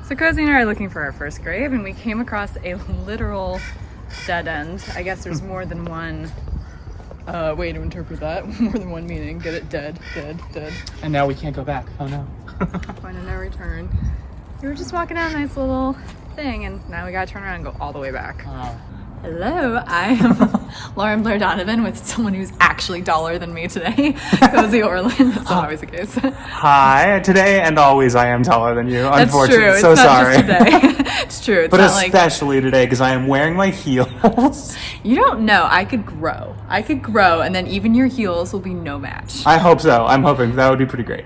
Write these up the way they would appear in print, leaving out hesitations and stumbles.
So Cozi and I are looking for our first grave, and we came across a literal dead end. I guess there's more than one way to interpret that. More than one meaning. Get it? Dead, dead, dead. And now we can't go back. Oh no. Point of no return. We were just walking down a nice little thing, and now we gotta turn around and go all the way back. Oh. Hello, I am Lauren-Blair Donovan with someone who's actually taller than me today, Cozi Orlen. That's not always the case. Hi. Today and always I am taller than you. That's Unfortunately. true. So it's not sorry. Just today. It's true. It's but not especially today because I am wearing my heels. You don't know. I could grow. And then even your heels will be no match. I hope so. I'm hoping that would be pretty great.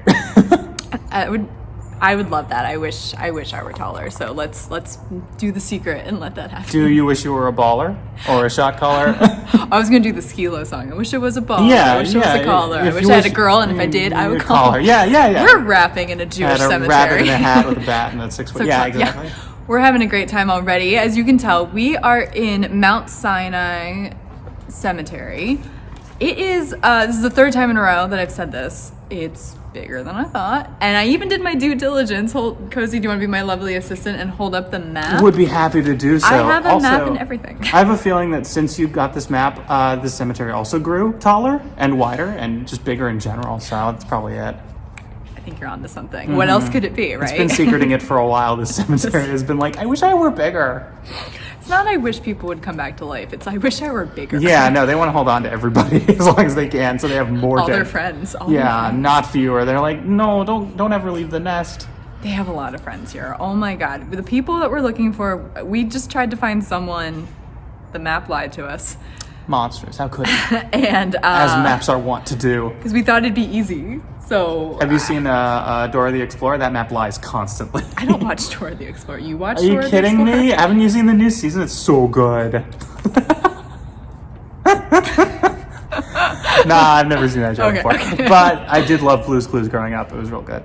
I would love that. I wish I were taller. So let's do the secret and let that happen. Do you wish you were a baller or a shot caller? I was gonna do the Skilo song. I wish it was a baller. Yeah, I wish it was a caller. I wish I had a girl, and if I did, I would call her. Yeah. We're rapping in a Jewish cemetery. A rabbit in a hat with a bat and a 6 foot. Yeah, exactly. Yeah. We're having a great time already. As you can tell, we are in Mount Sinai Cemetery. It is, this is the third time in a row that I've said this. It's bigger than I thought. And I even did my due diligence. Cozi, do you want to be my lovely assistant and hold up the map? Would be happy to do so. I have a map and everything. I have a feeling that since you got this map, the cemetery also grew taller and wider and just bigger in general. So that's probably it. I think you're onto something. Mm-hmm. What else could it be, right? It's been secreting it for a while. This cemetery has been like, I wish I were bigger. It's not I wish people would come back to life. It's I wish I were bigger. Yeah, no, they want to hold on to everybody as long as they can, so they have more. All their friends. Not fewer. They're like, no, don't ever leave the nest. They have a lot of friends here. Oh my God, the people that we're looking for. We just tried to find someone. The map lied to us. Monsters. How could it? And as maps are wont to do. Because we thought it'd be easy. So have you seen Dora the Explorer? That map lies constantly. I don't watch Dora the Explorer. You watch Are Dora you the kidding Explorer? me? Haven't you seen the new season? It's so good. Nah, I've never seen that show before. Okay. But I did love Blue's Clues growing up. It was real good.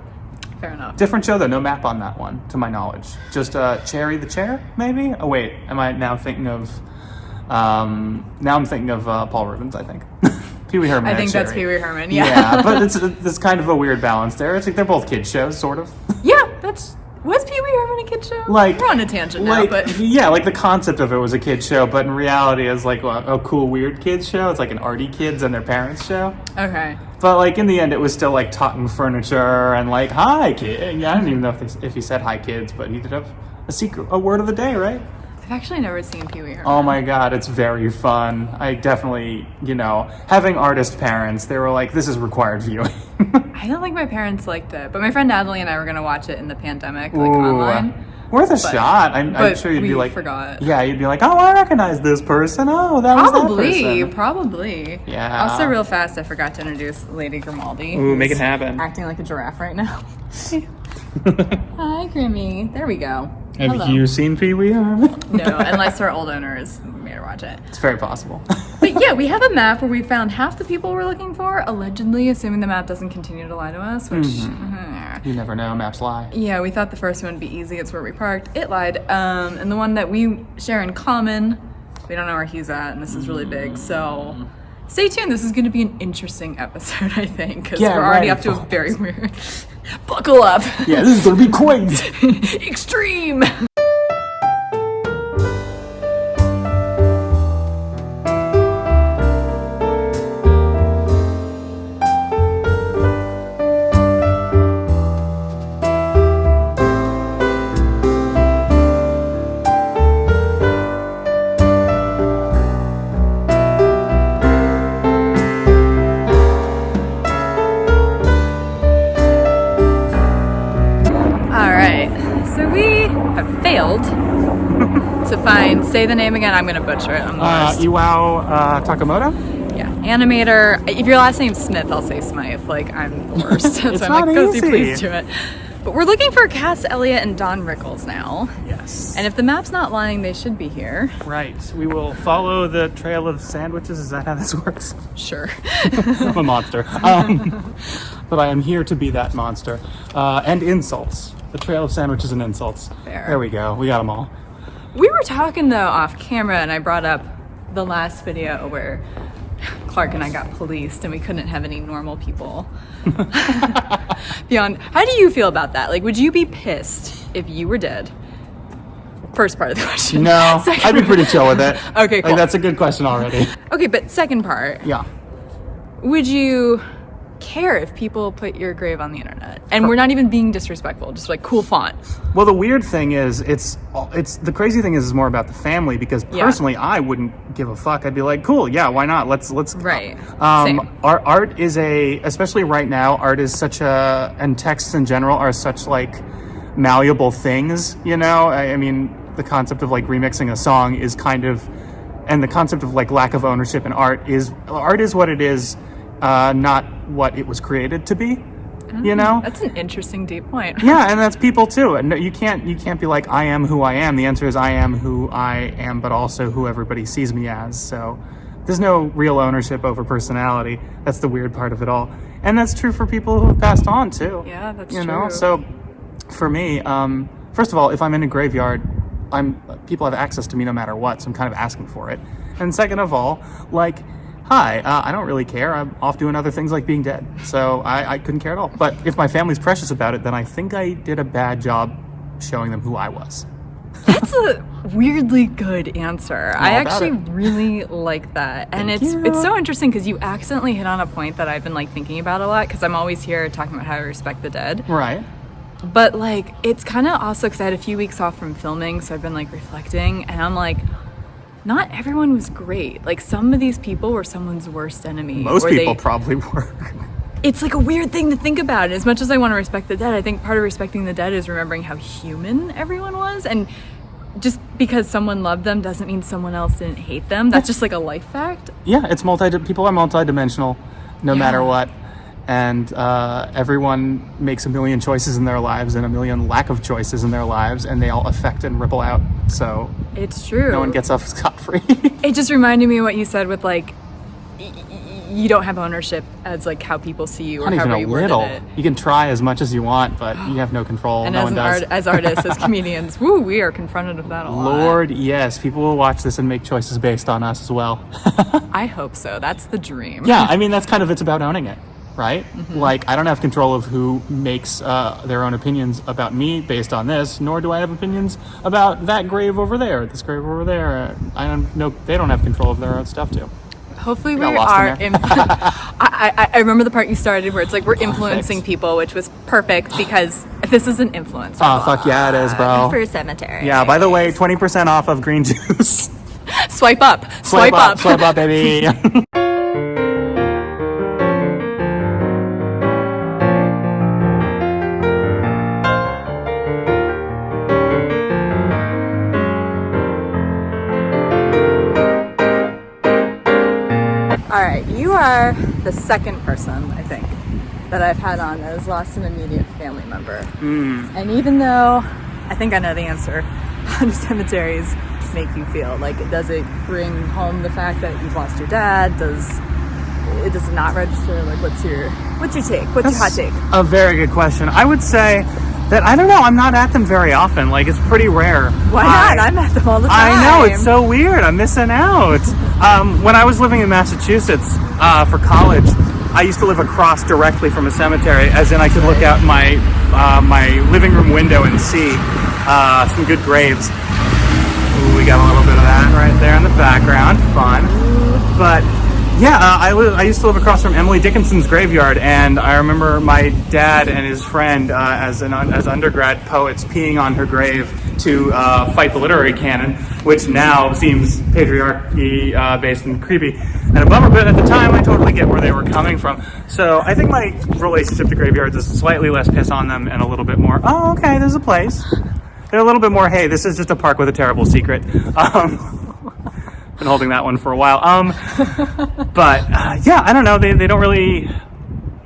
Fair enough. Different show though, no map on that one, to my knowledge. Just Cherry the Chair, maybe? Oh wait, am I now thinking of now I'm thinking of Paul Rubens, I think. Pee Wee Herman. I think that's Pee Wee Herman, yeah. But it's kind of a weird balance there. It's like they're both kid shows, sort of. Yeah, was Pee Wee Herman a kid show? Like, we're on a tangent now, but yeah, like the concept of it was a kid show, but in reality it's like a cool weird kids show. It's like an arty kids and their parents show. Okay. But like in the end, it was still like talking furniture and like hi kid. Yeah, I don't even know if he said hi kids, but he did have a word of the day, right? I've actually never seen Pee Wee Herman. Oh my God, it's very fun. I definitely, having artist parents, they were like, this is required viewing. I don't think my parents liked it, but my friend Natalie and I were gonna watch it in the pandemic, online. Worth a shot. I'm sure you'd be like, forgot. Yeah, you'd be like, oh, I recognize this person. Oh, that was that person. Probably. Yeah. Also, real fast, I forgot to introduce Lady Grimaldi. Ooh, make it happen. Acting like a giraffe right now. Hi, Grimmy. There we go. Have you seen Pee Wee Herman? No, unless our old owners made her watch it. It's very possible. But yeah, we have a map where we found half the people we're looking for, allegedly, assuming the map doesn't continue to lie to us, which... You never know, maps lie. Yeah, we thought the first one would be easy. It's where we parked. It lied. And the one that we share in common, we don't know where he's at, and this is really big, so... Stay tuned. This is going to be an interesting episode, I think, because we're already up to a very weird... Buckle up. Yeah, this is going to be crazy. Extreme. Say the name again. I'm going to butcher it. I'm the worst. Iwao Takamoto? Yeah. Animator. If your last name's Smith, I'll say Smythe. Like, I'm the worst. So I'm like, Cozi, please do it. But we're looking for Cass, Elliot, and Don Rickles now. Yes. And if the map's not lying, they should be here. Right. We will follow the trail of sandwiches. Is that how this works? Sure. I'm a monster. But I am here to be that monster. And insults. The trail of sandwiches and insults. Fair. There we go. We got them all. We were talking, though, off camera, and I brought up the last video where Clark and I got policed and we couldn't have any normal people. Beyond, how do you feel about that? Like, would you be pissed if you were dead? First part of the question. No, I'd be pretty chill with it. Okay, cool. Like, that's a good question already. Okay, but second part. Yeah. Would you care if people put your grave on the internet? And we're not even being disrespectful, just like cool font. Well, the weird thing is, it's the crazy thing is more about the family, because personally, I wouldn't give a fuck. I'd be like, cool, yeah, why not? Let's. Right. Same. Art is especially right now, art is such and texts in general are such like malleable things, you know? I mean, the concept of like remixing a song is kind of, and the concept of like lack of ownership in art is what it is, not what it was created to be. You know, that's an interesting deep point. Yeah, and that's people too. No, you can't be like, I am who I am. The answer is I am who I am, but also who everybody sees me as. So there's no real ownership over personality. That's the weird part of it all, and that's true for people who have passed on too. Yeah, that's true. You know, so for me, first of all, if I'm in a graveyard, people have access to me no matter what, so I'm kind of asking for it. And second of all, like, hi, I don't really care. I'm off doing other things like being dead. So I couldn't care at all. But if my family's precious about it, then I think I did a bad job showing them who I was. That's a weirdly good answer. I actually really like that. And it's so interesting because you accidentally hit on a point that I've been like thinking about a lot, because I'm always here talking about how I respect the dead. Right. But like, it's kind of also because I had a few weeks off from filming, so I've been like reflecting, and I'm like, not everyone was great. Like, some of these people were someone's worst enemy. Most people probably were. It's like a weird thing to think about. As much as I want to respect the dead, I think part of respecting the dead is remembering how human everyone was. And just because someone loved them doesn't mean someone else didn't hate them. That's just like a life fact. Yeah, it's people are multidimensional no matter what. And everyone makes a million choices in their lives and a million lack of choices in their lives, and they all affect and ripple out. So it's true. No one gets off scot-free. It just reminded me of what you said with like, you don't have ownership as like how people see you, or not however even you worded it. You can try as much as you want, but you have no control. And no one does. As artists, as comedians, we are confronted with that a lot. Lord, yes, people will watch this and make choices based on us as well. I hope so. That's the dream. Yeah, I mean, it's about owning it. Right? Mm-hmm. Like, I don't have control of who makes their own opinions about me based on this, nor do I have opinions about that grave over there, this grave over there. I don't know. They don't have control of their own stuff too. Hopefully we are. I remember the part you started where it's like we're influencing people, which was perfect because this is an influencer. Oh, fuck yeah, it is, bro. For cemetery. Yeah, by the way, 20% off of green juice. Swipe up. Swipe up, baby. Alright, you are the second person, I think, that I've had on that has lost an immediate family member. And even though I think I know the answer, how do cemeteries make you feel? Like, does it bring home the fact that you've lost your dad? Does it not register? Like, what's your take? What's your hot take? A very good question. I would say that, I don't know, I'm not at them very often. Like, it's pretty rare. Why not? I'm at them all the time. I know, it's so weird. I'm missing out. When I was living in Massachusetts for college, I used to live across directly from a cemetery, as in I could look out my living room window and see some good graves. Ooh, we got a little bit of that right there in the background. Fun. But yeah, I used to live across from Emily Dickinson's graveyard, and I remember my dad and his friend, as undergrad poets, peeing on her grave to fight the literary canon, which now seems patriarchy-based and creepy and a bummer, but at the time I totally get where they were coming from. So I think my relationship to graveyards is slightly less piss on them and a little bit more, oh, okay, there's a place. They're a little bit more, hey, this is just a park with a terrible secret. Been holding that one for a while. But yeah, I don't know. They don't really.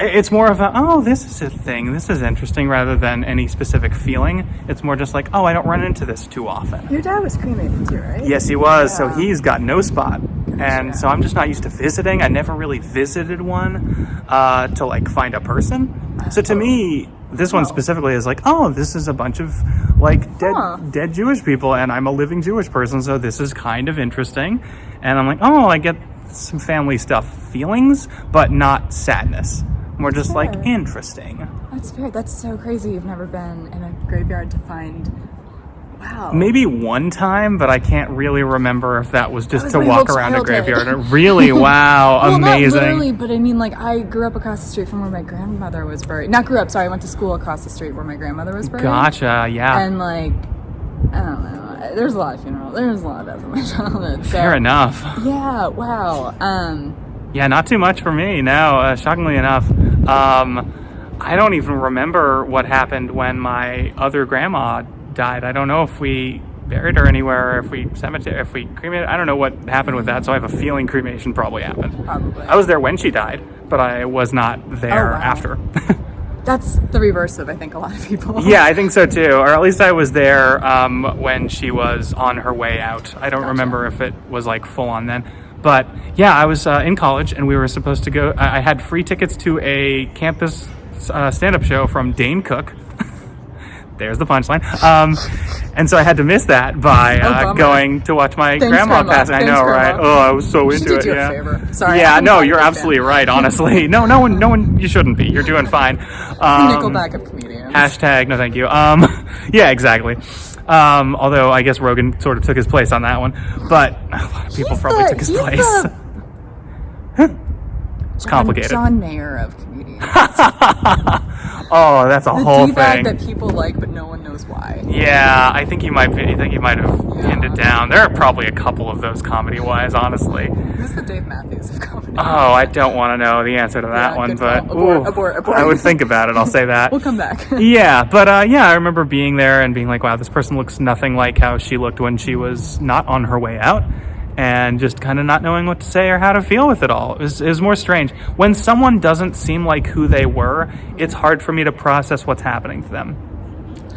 It's more of a, oh, this is a thing. This is interesting, rather than any specific feeling. It's more just like, oh, I don't run into this too often. Your dad was cremated too, right? Yes, he was. Yeah. So he's got no spot. And so I'm just not used to visiting. I never really visited one to like find a person. So to me, this one specifically is like, oh, this is a bunch of like dead Jewish people, and I'm a living Jewish person, so this is kind of interesting. And I'm like, oh, I get some family stuff feelings, but not sadness. More just fair. like interesting. That's fair. That's so crazy. You've never been in a graveyard to find. Wow. Maybe one time, but I can't really remember if that was just was to my walk whole around a childhood. graveyard. Really? Wow. Well, Amazing. not literally, but I mean, like, I grew up across the street from where my grandmother was buried. Not grew up, sorry. I went to school across the street where my grandmother was buried. Gotcha. Yeah. And, like, I don't know. There's a lot of funerals. There's a lot of death in my childhood. So. Fair enough. Yeah. Wow. Yeah, not too much for me. No, shockingly enough. I don't even remember what happened when my other grandma died. I don't know if we buried her anywhere, or if we cremated. I don't know what happened with that, so I have a feeling cremation probably happened. Probably. I was there when she died, but I was not there after. That's the reverse of, I think, a lot of people. Yeah, I think so too. Or at least I was there when she was on her way out. I don't remember if it was like full on then. But yeah, I was in college and we were supposed to go. I had free tickets to a campus stand-up show from Dane Cook. There's the punchline. And so I had to miss that by going to watch my grandma pass. I know, right? Oh, I was so into it. You a favor. Sorry. Yeah, no, you're absolutely right. Honestly, no one. You shouldn't be. You're doing fine. Nickelback of comedians. Hashtag no, thank you. Yeah, exactly. Although I guess Rogan sort of took his place on that one, but a lot of people probably took his place. It's complicated. John Mayer of comedians. Oh, that's a whole thing. that people like, but no one knows why. Yeah, I think you might have pinned it down. There are probably a couple of those comedy-wise, honestly. Who's the Dave Matthews of comedy? Oh, I don't want to know the answer to that one, but abort. I would think about it. I'll say that. We'll come back. Yeah, but I remember being there and being like, wow, this person looks nothing like how she looked when she was not on her way out. And just kind of not knowing what to say or how to feel with it all. It was more strange. When someone doesn't seem like who they were, it's hard for me to process what's happening to them.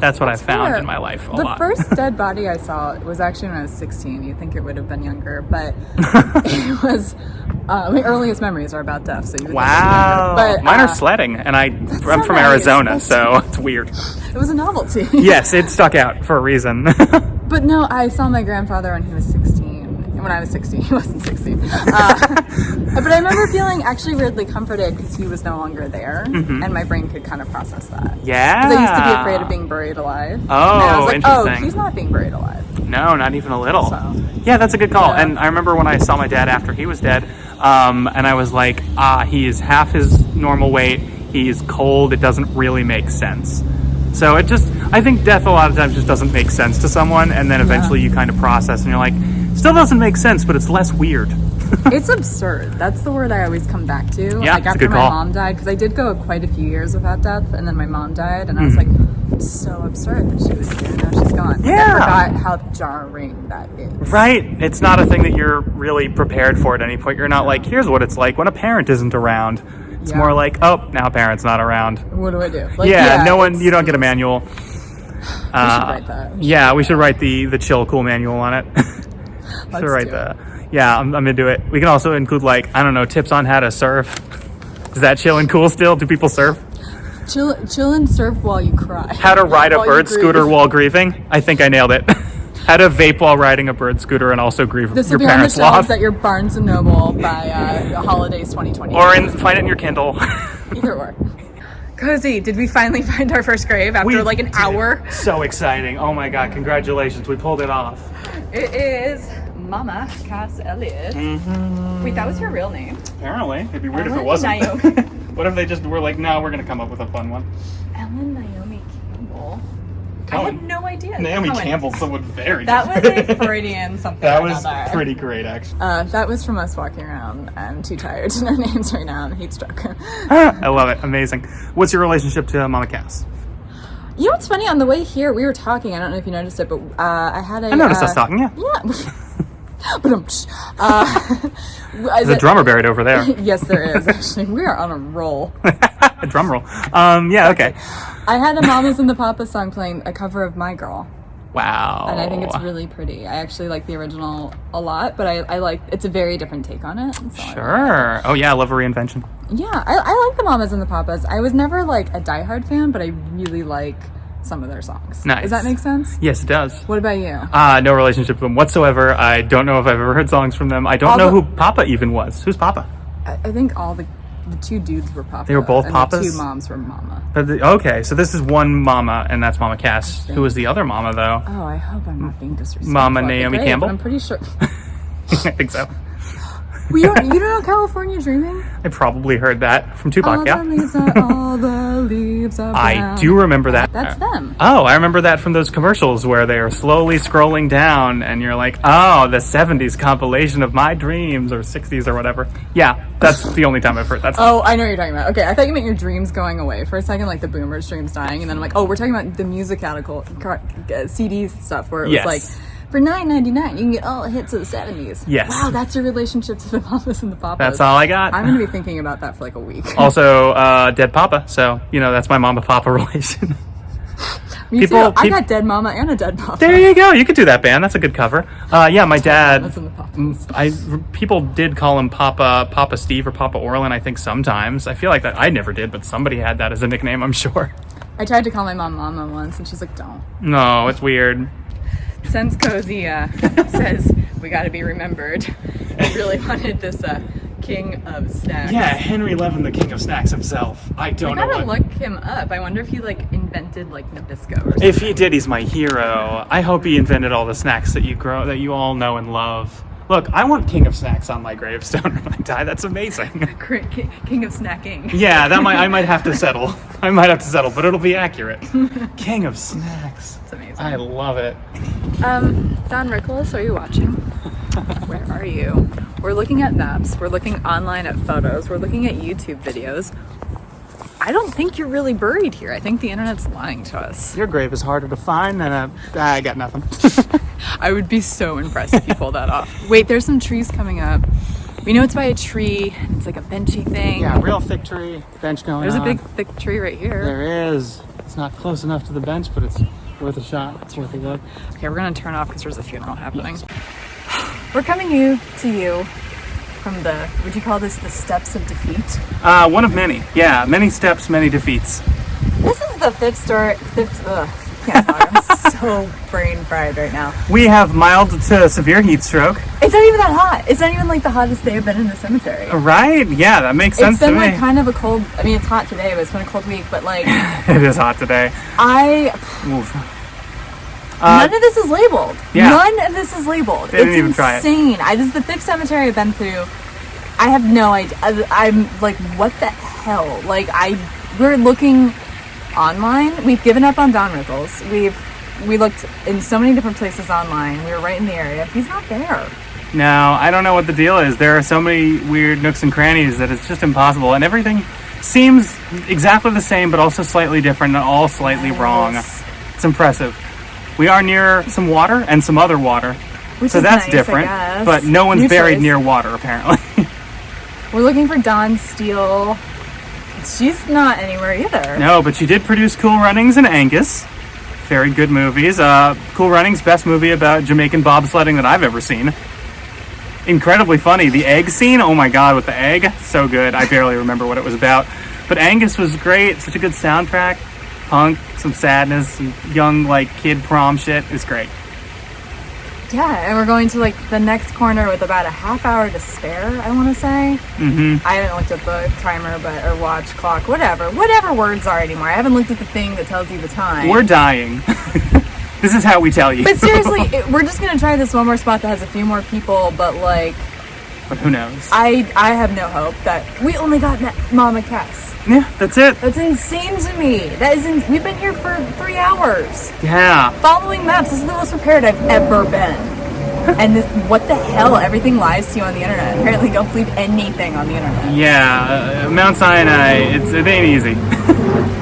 That's what I've found in my life a lot. The first dead body I saw was actually when I was 16. You'd think it would have been younger, but it was... my earliest memories are about death, so you would wow. Think but, mine are sledding, and I'm from Arizona, so it's weird. It was a novelty. Yes, it stuck out for a reason. But no, I saw my grandfather when he was 16. When I was 16, he wasn't 16. But I remember feeling actually weirdly comforted because he was no longer there, and my brain could kind of process that. Yeah. Because I used to be afraid of being buried alive. Oh, and I was like, interesting. Oh, he's not being buried alive. No, not even a little. So, yeah, that's a good call. Yeah. And I remember when I saw my dad after he was dead, and I was like, he is half his normal weight. He's cold. It doesn't really make sense. So I think death a lot of times just doesn't make sense to someone, and then eventually you kind of process and you're like, still doesn't make sense, but it's less weird. It's absurd. That's the word I always come back to. Yeah, like after my mom died, because I did go quite a few years without death, and then my mom died, and I was like, it's so absurd that she was here and now she's gone. Yeah. Like, I forgot how jarring that is. Right. It's not a thing that you're really prepared for at any point. You're not like, here's what it's like when a parent isn't around. It's more like, oh, now parent's not around. What do I do? Like, you don't get a manual. We should write that. We should write the chill, cool manual on it. Let's write do it. Yeah, I'm into it. We can also include tips on how to surf. Is that chill and cool still? Do people surf? Chill and surf while you cry. How to ride a bird scooter while grieving? I think I nailed it. How to vape while riding a bird scooter and also grieve this your will be parents' on the shelves loss. at your Barnes & Noble by Holidays 2020. Or find it in your Kindle. Either or. Cozy, did we finally find our first grave after an hour? So exciting. Oh my God, congratulations. We pulled it off. It is Mama Cass Elliot. Mm-hmm. Wait, that was her real name? Apparently. It'd be weird if it wasn't. Naomi. What if they just were like, no, we're going to come up with a fun one. Ellen Naomi Campbell. I had no idea. Naomi Campbell's someone very That was a Freudian something. That was pretty great, actually. That was from us walking around. I'm too tired to know names right now. I'm heat struck. I love it. Amazing. What's your relationship to Mama Cass? You know what's funny? On the way here, we were talking. I don't know if you noticed it, but I noticed us talking, yeah. Yeah. But there's a drummer buried over there. Yes, there is. Actually, we are on a roll. A drum roll. Yeah, okay. I had a Mamas and the Papas song playing, a cover of My Girl. Wow. And I think it's really pretty. I actually like the original a lot, but I like it's a very different take on it. So sure. Oh yeah, I love a reinvention. Yeah, I like the Mamas and the Papas. I was never a diehard fan, but I really like some of their songs. Nice. Does that make sense? Yes, it does. What about you? No relationship with them whatsoever. I don't know if I've ever heard songs from them. I don't know who Papa even was. Who's Papa? I think all the two dudes were Papa. They were both and Papas? The two moms were Mama. Okay, so this is one Mama, and that's Mama Cass. Who was the other Mama, though? Oh, I hope I'm not being disrespectful. Mama Naomi Campbell? I'm pretty sure. I think so. You don't know California Dreaming? I probably heard that from Tupac, All yeah? all the leaves are brown. I do remember that. That's them. Oh, I remember that from those commercials where they are slowly scrolling down and you're like, oh, the 70s compilation of my dreams, or 60s or whatever. Yeah, that's the only time I've heard that. Oh, I know what you're talking about. Okay, I thought you meant your dreams going away for a second, like the boomers' dreams dying, and then I'm like, oh, we're talking about the musicalical CD stuff where it was like, for $9.99, you can get all the hits of the 70s. Yes. Wow, that's your relationship to the Mamas and the Papas. That's all I got. I'm going to be thinking about that for like a week. Also, dead Papa, so, that's my Mama-Papa relation. Me too. I got Dead Mama and a Dead Papa. There you go. You could do that band. That's a good cover. Yeah, my dad. That's in the Papas. People did call him Papa Steve or Papa Orlen, I think sometimes. I feel like that I never did, but somebody had that as a nickname, I'm sure. I tried to call my mom Mama once, and she's like, don't. No, it's weird. Since Cozi says we got to be remembered, I really wanted this king of snacks. Yeah, Henry Levin, the king of snacks himself. I don't know. I gotta look him up. I wonder if he invented Nabisco or something. If he did, he's my hero. I hope he invented all the snacks that you all know and love. Look, I want king of snacks on my gravestone when I die. That's amazing. King of snacking. Yeah, I might have to settle. But it'll be accurate. King of snacks. It's amazing. I love it. Don Rickles, are you watching? Where are you? We're looking at maps. We're looking online at photos. We're looking at YouTube videos. I don't think you're really buried here. I think the internet's lying to us. Your grave is harder to find than I got nothing. I would be so impressed if you pulled that off. Wait, there's some trees coming up. We know it's by a tree. It's like a benchy thing. Yeah, real thick tree. Bench going There's on. a big, thick tree right here. There is. It's not close enough to the bench, but it's worth a shot. It's worth a look. Okay, we're going to turn off because there's a funeral happening. We're coming to you from would you call this the steps of defeat? One of many. Yeah, many steps, many defeats. This is the can't talk. I'm so brain fried right now. We have mild to severe heat stroke. It's not even that hot. It's not even the hottest day I've been in the cemetery. Right? Yeah, that makes sense to me. It's been kind of a cold, it's hot today, but it's been a cold week, but it is hot today. None of this is labeled. Yeah. None of this is labeled. They didn't even try it. It's insane. This is the fifth cemetery I've been through. I have no idea. I'm like, what the hell? We're looking online. We've given up on Don Rickles. We looked in so many different places online. We were right in the area. He's not there. No, I don't know what the deal is. There are so many weird nooks and crannies that it's just impossible. And everything seems exactly the same, but also slightly different and all slightly wrong. It's impressive. We are near some water and some other water. Which so is that's nice, different. I guess. But no one's New buried choice. near water, apparently. We're looking for Dawn Steele. She's not anywhere either. No, but she did produce Cool Runnings and Angus. Very good movies. Cool Runnings, best movie about Jamaican bobsledding that I've ever seen. Incredibly funny. The egg scene, oh my god, with the egg, so good. I barely remember what it was about. But Angus was great, such a good soundtrack. Punk, some sadness, some young, kid prom shit. It was great. Yeah, and we're going to the next corner with about a half hour to spare, I want to say. Mm-hmm. I haven't looked at the timer, or watch, clock, whatever words are anymore. I haven't looked at the thing that tells you the time. We're dying. This is how we tell you. But seriously, we're just going to try this one more spot that has a few more people, but But who knows? I have no hope that we only got Mama Cass. Yeah, that's it. That's insane to me. We've been here for 3 hours. Yeah. Following maps. This is the most prepared I've ever been. And what the hell? Everything lies to you on the internet. Apparently, don't believe anything on the internet. Yeah, Mount Sinai, it ain't easy.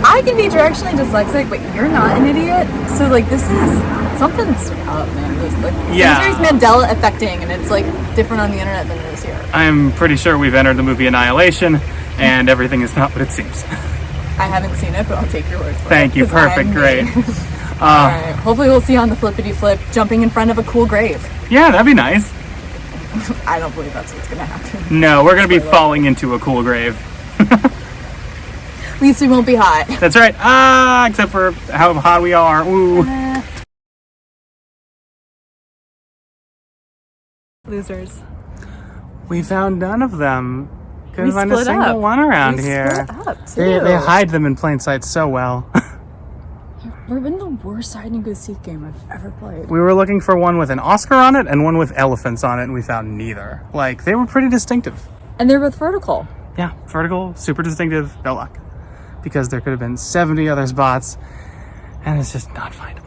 I can be directionally dyslexic, but you're not an idiot. So, this is something's up, man. Cemetery's Mandela affecting, and it's different on the internet than it is here. I'm pretty sure we've entered the movie Annihilation, and everything is not what it seems. I haven't seen it, but I'll take your word for it. Thank you. Perfect. Great. All right. Hopefully, we'll see you on the flippity flip, jumping in front of a cool grave. Yeah, that'd be nice. I don't believe that's what's gonna happen. No, we're gonna be falling into a cool grave. At least we won't be hot. That's right. Except for how hot we are. Ooh. Losers. We found none of them. Couldn't We find a split single up. one around We here. split up, too. They hide them in plain sight so well. We're in the worst hide and go seek game I've ever played. We were looking for one with an Oscar on it and one with elephants on it, and we found neither. Like, they were pretty distinctive. And they're both vertical. Yeah, vertical, super distinctive, no luck. Because there could have been 70 other spots, and it's just not findable.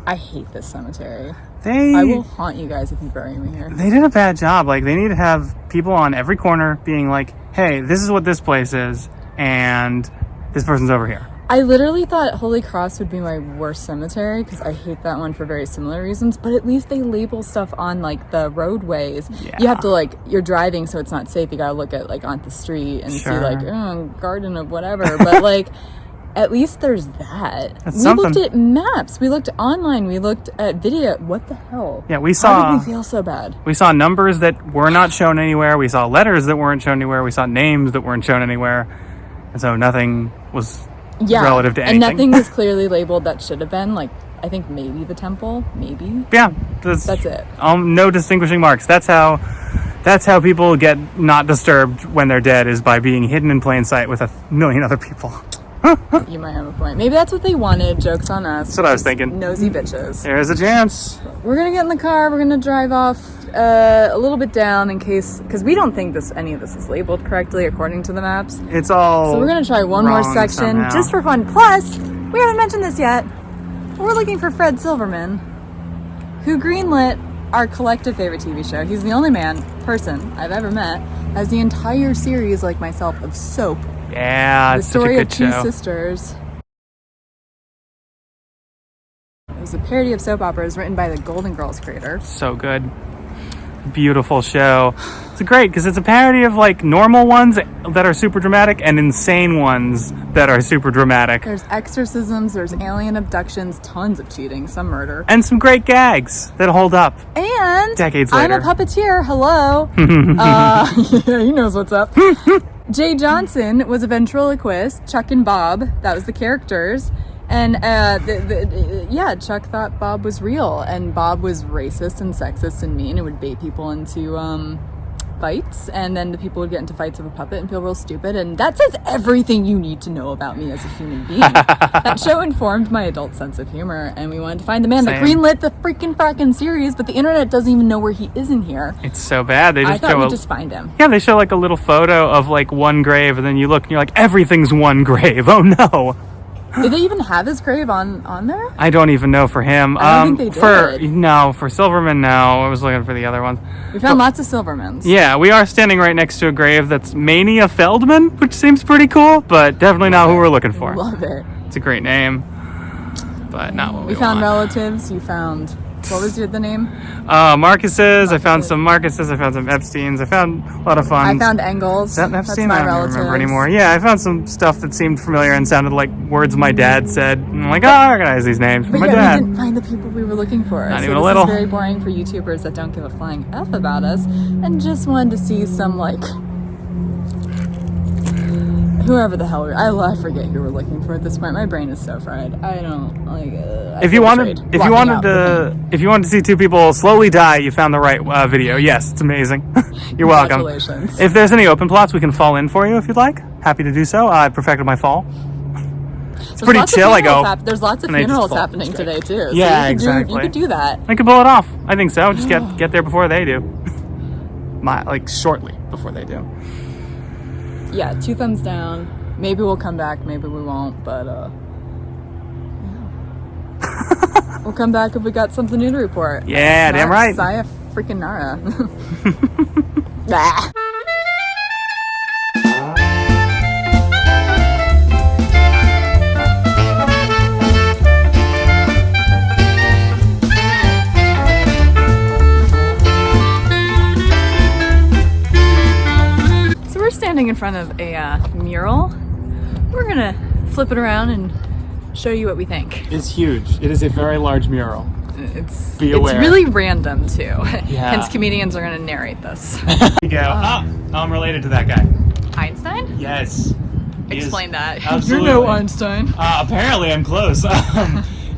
I hate this cemetery. They I will haunt you guys if you bury me here. They did a bad job. Like, they need to have people on every corner being like, hey, this is what this place is, and this person's over here. I literally thought Holy Cross would be my worst cemetery because I hate that one for very similar reasons, but at least they label stuff on like the roadways. Yeah. You have to like, you're driving so it's not safe. You gotta look at like on the street and see Sure. like, garden of whatever. But like, at least there's that. That's We something. looked at maps. We looked online. We looked at video. What the hell? Yeah, we How saw did we feel so bad? we saw numbers that were not shown anywhere. We saw letters that weren't shown anywhere. We saw names that weren't shown anywhere. And so nothing was relative to anything. And nothing was clearly labeled that should have been. Like, I think maybe the temple, maybe. Yeah, That's it. No distinguishing marks. That's how people get not disturbed when they're dead, is by being hidden in plain sight with a million other people. You might have a point. Maybe that's what they wanted. Joke's on us. That's what I was thinking. Nosy bitches. There's a chance. We're gonna get in the car. We're gonna drive off a little bit down in case, because we don't think any of this is labeled correctly according to the maps. It's all So we're gonna try one more wrong section somehow. just for fun. Plus, we haven't mentioned this yet. We're looking for Fred Silverman, who greenlit our collective favorite TV show. He's the only person I've ever met has the entire series, like myself, of Soap. Yeah, The it's such a story of good two show. sisters. It was a parody of soap operas written by the Golden Girls creator. So good. Beautiful show. It's great because it's a parody of like normal ones that are super dramatic and insane ones that are super dramatic. There's exorcisms, there's alien abductions, tons of cheating, some murder. And some great gags that hold up. And Decades I'm a later. puppeteer. Hello. Yeah, he knows what's up. Jay Johnson was a ventriloquist. Chuck and Bob, that was the characters. And Chuck thought Bob was real, and Bob was racist and sexist and mean and would bait people into fights, and then the people would get into fights of a puppet and feel real stupid, and that says everything you need to know about me as a human being. That show informed my adult sense of humor, and we wanted to find the man that Same. greenlit the fracking series, but the internet doesn't even know where he is in here. It's so bad. They I just thought show we'd just find him. Yeah, they show like a little photo of like one grave, and then you look and you're like, everything's one grave. Oh no. Did they even have his grave on there? I don't even know for him. I don't think they did. For Silverman, no. I was looking for the other ones. We found lots of Silvermans. Yeah, we are standing right next to a grave that's Mania Feldman, which seems pretty cool, but definitely not who we're looking for. Love it. It's a great name, but not what we We found want. relatives. You found, what was the name? Marcus's. I found some Marcus's. I found some Epstein's. I found a lot of fun. I found Engels. That That's Epstein, my I don't relatives. remember anymore. Yeah, I found some stuff that seemed familiar and sounded like words my dad said. And I'm like, oh, I recognize these names from But my yeah, dad. we didn't find the people we were looking for. Not so even a this little. is very boring for YouTubers that don't give a flying F about us and just wanted to see some, like, whoever the hell I forget who we're looking for at this point. My brain is so fried. I don't like. If you wanted to see two people slowly die, you found the right video. Yes, it's amazing. You're welcome. Congratulations. If there's any open plots, we can fall in for you if you'd like. Happy to do so. I perfected my fall. It's pretty chill. I go. There's lots of and I just funerals fall happening straight. today too. So Yeah, you exactly. could do that. I could pull it off. I think so. Just get there before they do. Shortly before they do. Yeah, 2 thumbs down. Maybe we'll come back. Maybe we won't. But yeah. We'll come back if we got something new to report. Yeah, damn right. Saya freaking Nara. Bah. So we're standing in front of a mural. We're gonna flip it around and show you what we think. It's huge. It is a very large mural. It's Be aware. It's really random too. Yeah. Hence, comedians are gonna narrate this. You go. I'm related to that guy. Einstein? Yes. Explain that. Absolutely. You're no Einstein. Apparently, I'm close.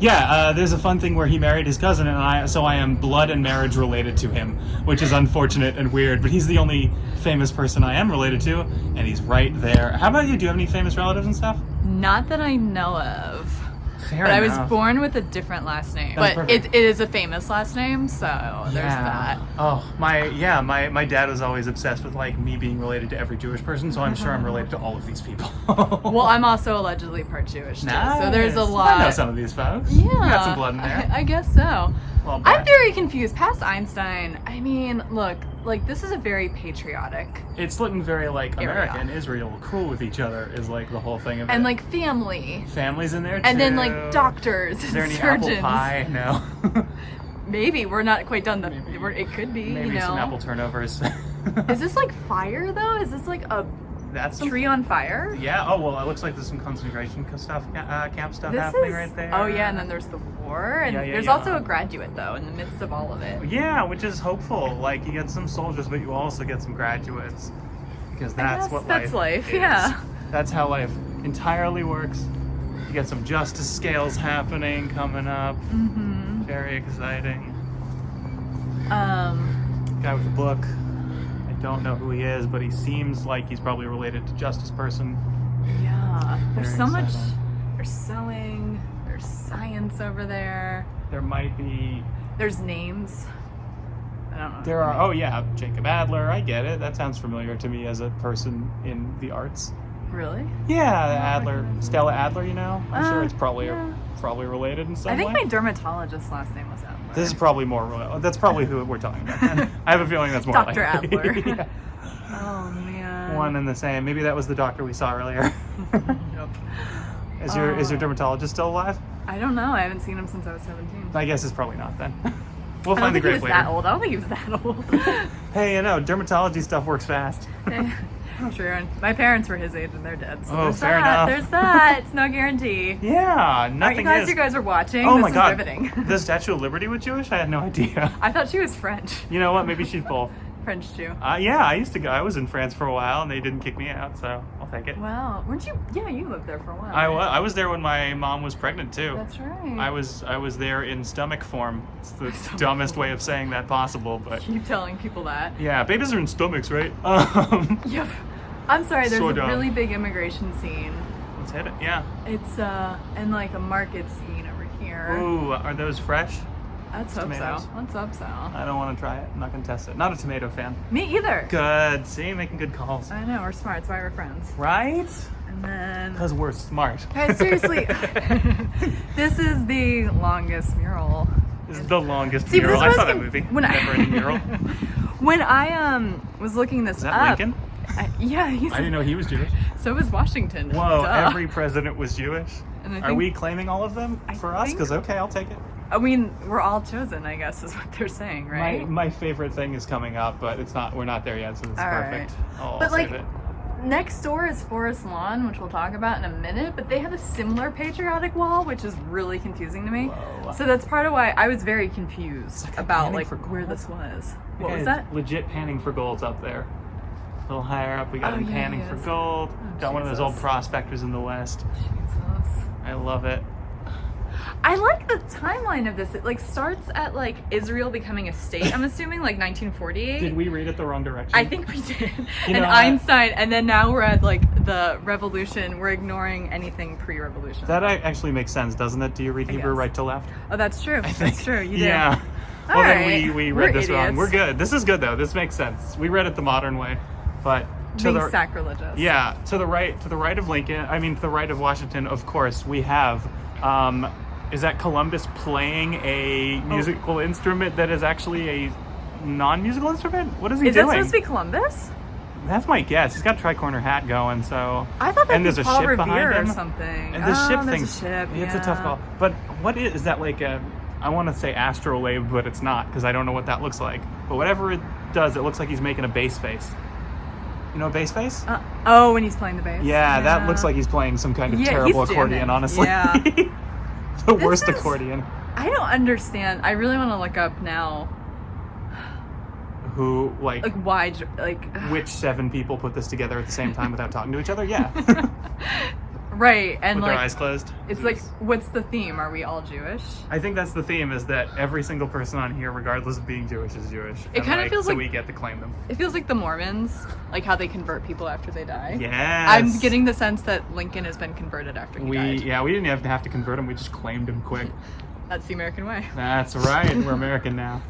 There's a fun thing where he married his cousin, and I am blood and marriage related to him, which is unfortunate and weird. But he's the only famous person I am related to, and he's right there. How about you? Do you have any famous relatives and stuff? Not that I know of. Fair but enough. I was born with a different last name. That's but perfect. it is a famous last name, so there's that. Oh, my dad was always obsessed with like me being related to every Jewish person, so I'm sure I'm related to all of these people. Well, I'm also allegedly part Jewish too, so there's a Nice. lot. I know some of these folks. Yeah, You got some blood in there. I guess so. Well, I'm very confused. Past Einstein, I mean, look, like this is a very patriotic It's looking very like area. America and Israel cool with each other is like the whole thing of and it. like family, Families in there too. and then like doctors Is there and any surgeons. apple pie? No. Maybe we're not quite done. It could be. Maybe you know. some apple turnovers. Is this like fire though? Is this like a That's tree on fire? Yeah. Oh well, it looks like there's some concentration stuff, camp stuff happening right there. Oh yeah, and then there's the war, and there's also a graduate though in the midst of all of it. Yeah, which is hopeful. Like you get some soldiers, but you also get some graduates, because that's what that's life. is. Yeah. That's how life entirely works. You get some justice scales happening coming up. Mm-hmm. Very exciting. Um. Guy with a book. I don't know who he is, but he seems like he's probably related to Justice Person. Yeah. There's Very so much. exciting. There's sewing. There's science over there. There might be. There's names. I don't know. There are. Oh yeah, Jacob Adler. I get it. That sounds familiar to me as a person in the arts. Really? Yeah, Adler, Stella Adler. You know, I'm sure it's probably yeah. probably related in some I think way. my dermatologist's last name was Adler. This is probably more. That's probably who we're talking about. Then. I have a feeling that's more Dr. likely. Adler. Yeah. Oh man. One and the same. Maybe that was the doctor we saw earlier. Yep. Is your dermatologist still alive? I don't know. I haven't seen him since I was 17. I guess it's probably not then. We'll I find the don't think he grave was later. that old. I don't think he was that old. Hey, dermatology stuff works fast. True. And my parents were his age and they're dead. So Oh, there's fair that. enough. There's that. It's no guarantee. Yeah, nothing is. You guys are watching. Oh this my is god, riveting. the Statue of Liberty was Jewish? I had no idea. I thought she was French. You know what? Maybe she's both. French too. Yeah, I used to go. I was in France for a while, and they didn't kick me out, so I'll take it. Wow. Weren't you? Yeah, you lived there for a while. I was there when my mom was pregnant too. That's right. I was there in stomach form. It's the dumbest way of saying that possible, but Keep telling people that. yeah, babies are in stomachs, right? Yep. I'm sorry. There's So a dumb. really big immigration scene. Let's hit it. Yeah. It's and like a market scene over here. Ooh, are those fresh? Let's hope tomatoes. so. Let's hope so. I don't want to try it. I'm not gonna test it. Not a tomato fan. Me either. Good. See, making good calls. I know, we're smart. That's why we're friends. Right? And then... Because we're smart. Guys, seriously. This is the longest mural. This is the longest See, mural. this I was saw that con- movie. when I- Never Ending Mural. When I was looking this Is that up... Lincoln? Yeah, he's... I didn't know he was Jewish. So was Washington. Whoa, Duh. every president was Jewish? And I Are think- we claiming all of them I for us? think- Because okay, I'll take it. I mean, we're all chosen, I guess, is what they're saying, right? My favorite thing is coming up, but it's not. We're not there yet, so it's All perfect. right. I'll But, like, save it. Next door is Forest Lawn, which we'll talk about in a minute, but they have a similar patriotic wall, which is really confusing to me. Whoa. So that's part of why I was very confused about panning like for where gold? this was. What Okay, was that? Legit panning for gold's up there. A little higher up, we got Oh, him yeah, panning he for is. gold. Got one of those old Jesus. prospectors in the West. Jesus. I love it. I like the timeline of this. It like starts at like Israel becoming a state. I'm assuming like 1948. Did we read it the wrong direction? I think we did. You And know, Einstein, and then now we're at like the revolution. We're ignoring anything pre-revolution. That actually makes sense, doesn't it? Do you read I Hebrew guess. right to left? Oh, that's true. That's true. You do. Yeah. All Well, then right. we We're read this wrong. idiots. We're good. This is good though. This makes sense. We read it the modern way, but to Being the sacrilegious. yeah, to the right of Lincoln. I mean, to the right of Washington. Of course, we have. Is that Columbus playing a musical instrument that is actually a non-musical instrument? What is he Is that doing? supposed to be Columbus? That's my guess. He's got a tricorner hat going, so. I thought that and was there's a Paul ship Revere behind him. or something. And the ship there's thing. a ship, It's a tough yeah. call. But what is that like a? I want to say astrolabe, but it's not because I don't know what that looks like. But whatever it does, it looks like he's making a bass face. You know a bass face? Oh, when he's playing the bass. Yeah, that looks like he's playing some kind of Yeah, terrible he's accordion, jamming. honestly. Yeah. The worst is- accordion. I don't understand. I really want to look up now. who Like why? Like which 7 people put this together at the same time without talking to each other? Yeah. right, and With like their eyes closed. it's like, what's the theme? Are we all Jewish? I think that's the theme, is that every single person on here, regardless of being Jewish, is Jewish. It kind of feels so like we get to claim them. It feels like the Mormons, like how they convert people after they die. Yes. I'm getting the sense that Lincoln has been converted after he died. Yeah, we didn't even have to convert him. We just claimed him quick. That's the American way. That's right. We're American now.